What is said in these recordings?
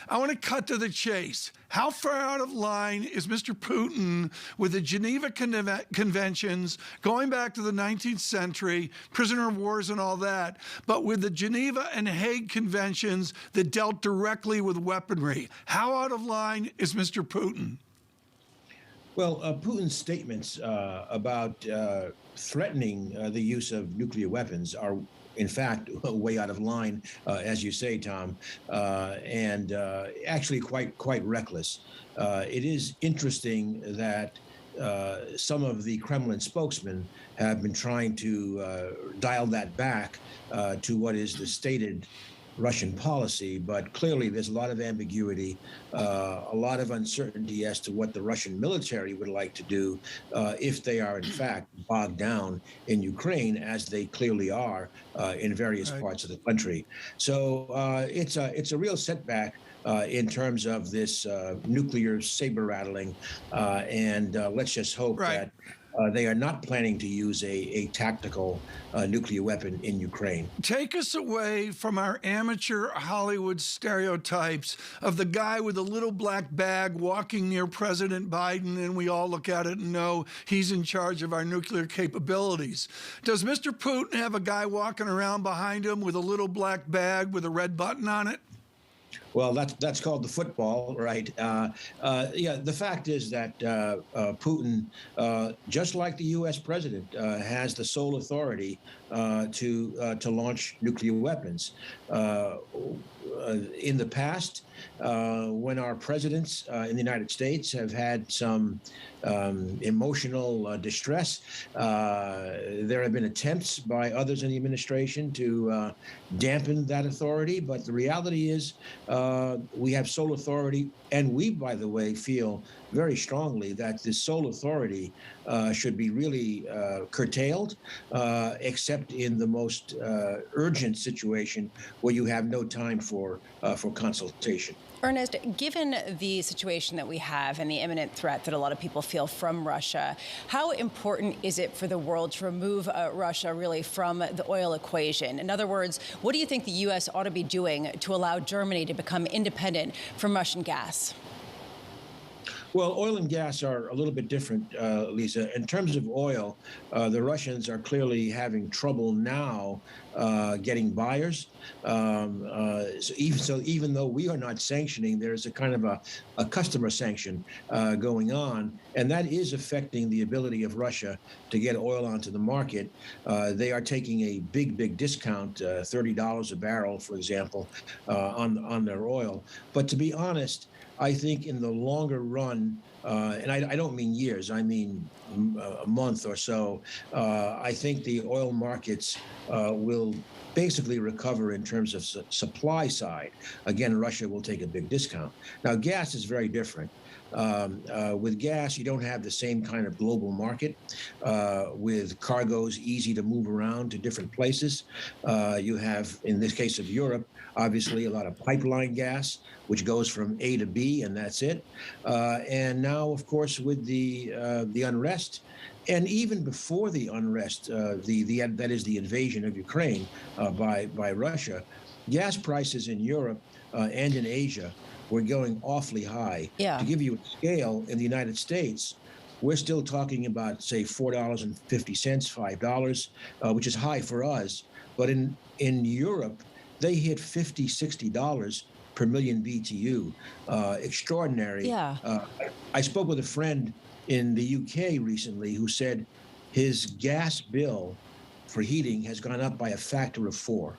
I want to cut to the chase. How far out of line is Mr. Putin with the Geneva Conventions going back to the 19th century, prisoner of wars and all that, but with the Geneva and Hague Conventions that dealt directly with weaponry? How out of line is Mr. Putin? Well, Putin's statements about threatening the use of nuclear weapons are, in fact, way out of line, as you say, Tom, and actually quite reckless. It is interesting that some of the Kremlin spokesmen have been trying to dial that back to what is the stated Russian policy, but clearly there's a lot of ambiguity, a lot of uncertainty as to what the Russian military would like to do if they are in fact bogged down in Ukraine, as they clearly are in various parts of the country. So it's a real setback in terms of this nuclear saber rattling, and let's just hope that they are not planning to use a tactical nuclear weapon in Ukraine. Take us away from our amateur Hollywood stereotypes of the guy with a little black bag walking near President Biden, and we all look at it and know he's in charge of our nuclear capabilities. Does Mr. Putin have a guy walking around behind him with a little black bag with a red button on it? Well, that's called the football, right? Yeah, the fact is that Putin, just like the U.S. president, has the sole authority to launch nuclear weapons. In the past, when our presidents in the United States have had some emotional distress, there have been attempts by others in the administration to dampen that authority. But the reality is we have sole authority. And we, by the way, feel very strongly that this sole authority should be really curtailed, except in the most urgent situation where you have no time for consultation. Ernest, given the situation that we have and the imminent threat that a lot of people feel from Russia, how important is it for the world to remove Russia really from the oil equation? In other words, what do you think the U.S. ought to be doing to allow Germany to become independent from Russian gas? Well, oil and gas are a little bit different, Lisa. In terms of oil, the Russians are clearly having trouble now getting buyers. So even though we are not sanctioning, there's a kind of a customer sanction going on, and that is affecting the ability of Russia to get oil onto the market. They are taking a big discount, $30 a barrel, for example, on their oil. But to be honest, I think in the longer run, and I don't mean years, I mean a month or so, I think the oil markets will basically recover in terms of supply side. Again, Russia will take a big discount. Now, gas is very different. With gas, you don't have the same kind of global market with cargoes easy to move around to different places. You have, in this case of Europe, obviously a lot of pipeline gas, which goes from A to B, and that's it. And now, of course, with the unrest, and even before the unrest, that is the invasion of Ukraine by Russia, gas prices in Europe and in Asia were going awfully high. Yeah. To give you a scale, in the United States, we're still talking about, say, $4.50, $5, which is high for us. But in Europe, they hit $50, $60 per million BTU. Extraordinary. Yeah. I spoke with a friend in the UK recently who said his gas bill for heating has gone up by a factor of 4.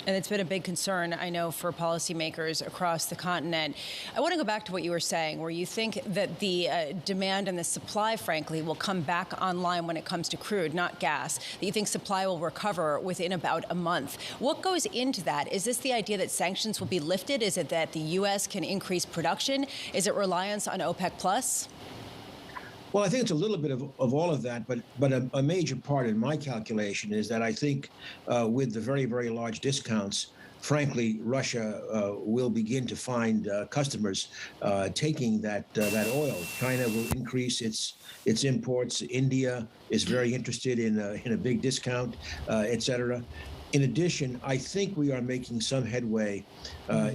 And it's been a big concern, I know, for policymakers across the continent. I want to go back to what you were saying, where you think that the demand and the supply, frankly, will come back online when it comes to crude, not gas, that you think supply will recover within about a month. What goes into that? Is this the idea that sanctions will be lifted? Is it that the U.S. can increase production? Is it reliance on OPEC Plus? Well, I think it's a little bit of all of that, but a major part in my calculation is that I think with the very, very large discounts, frankly, Russia will begin to find customers taking that oil. China will increase its imports. India is very interested in a big discount, et cetera. In addition, I think we are making some headway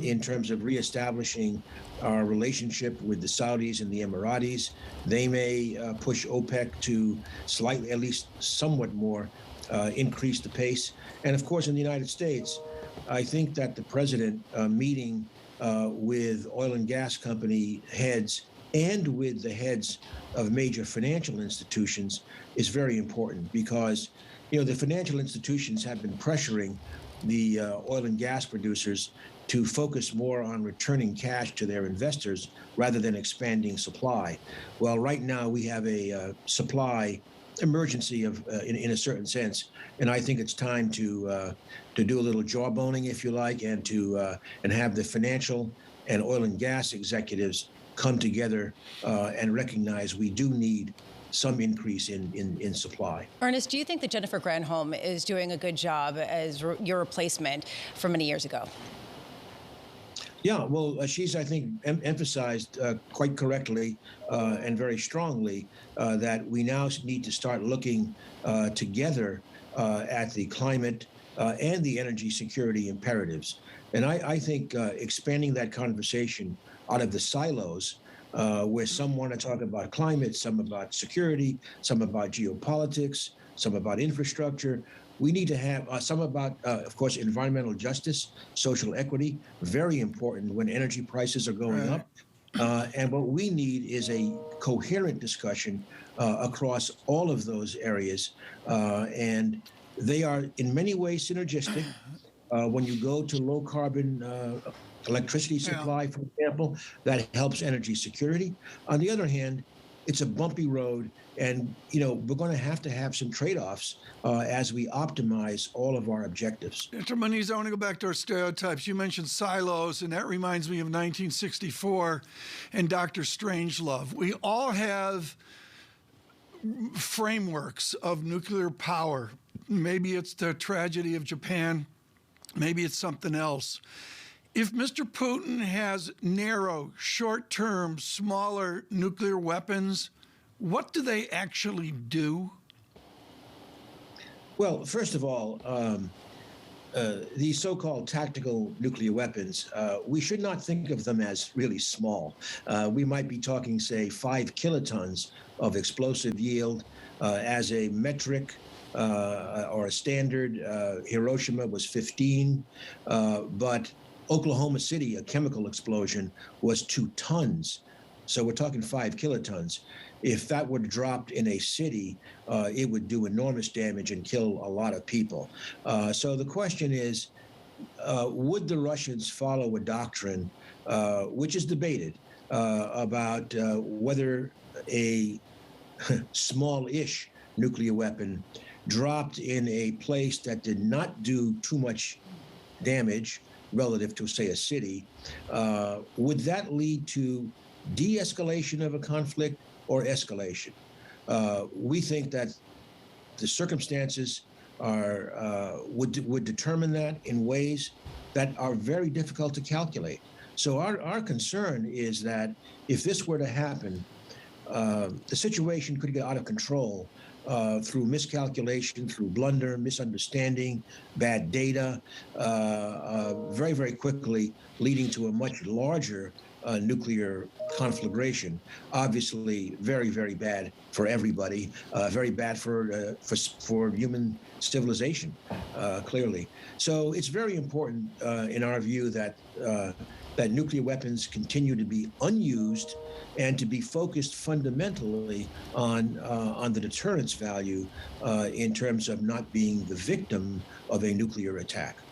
in terms of reestablishing our relationship with the Saudis and the Emiratis. They may push OPEC to slightly, at least somewhat more, increase the pace. And of course, in the United States, I think that the president meeting with oil and gas company heads and with the heads of major financial institutions is very important because, the financial institutions have been pressuring the oil and gas producers to focus more on returning cash to their investors rather than expanding supply. Well, right now we have a supply emergency in a certain sense, and I think it's time to do a little jawboning, if you like, and have the financial and oil and gas executives come together and recognize we do need some increase in supply. Ernest, do you think that Jennifer Granholm is doing a good job as your replacement from many years ago? Yeah, well, she's, I think, emphasized quite correctly and very strongly that we now need to start looking together at the climate and the energy security imperatives. And I think expanding that conversation out of the silos where some want to talk about climate, some about security, some about geopolitics, some about infrastructure. We need to have some about, of course, environmental justice, social equity, very important when energy prices are going up. And what we need is a coherent discussion across all of those areas. And they are in many ways synergistic. When you go to low carbon electricity supply, for example, that helps energy security. On the other hand, it's a bumpy road, and we're going to have some trade-offs as we optimize all of our objectives. Mr. Moniz, I want to go back to our stereotypes. You mentioned silos, and that reminds me of 1964 and Dr. Strangelove. We all have frameworks of nuclear power. Maybe it's the tragedy of Japan. Maybe it's something else. If Mr. Putin has narrow, short-term, smaller nuclear weapons, what do they actually do? Well, first of all, these so-called tactical nuclear weapons, we should not think of them as really small. We might be talking, say, 5 kilotons of explosive yield as a metric or a standard. Hiroshima was 15, but Oklahoma City, a chemical explosion, was 2 tons. So we're talking 5 kilotons. If that were dropped in a city, it would do enormous damage and kill a lot of people. So the question is, would the Russians follow a doctrine, which is debated, about whether a small-ish nuclear weapon dropped in a place that did not do too much damage relative to, say, a city, would that lead to de-escalation of a conflict or escalation? We think that the circumstances would determine that in ways that are very difficult to calculate. So our concern is that if this were to happen, the situation could get out of control through miscalculation, through blunder, misunderstanding, bad data, very, very quickly leading to a much larger nuclear conflagration. Obviously, very, very bad for everybody. Very bad for human civilization, clearly. So it's very important, in our view, that that nuclear weapons continue to be unused and to be focused fundamentally on the deterrence value in terms of not being the victim of a nuclear attack.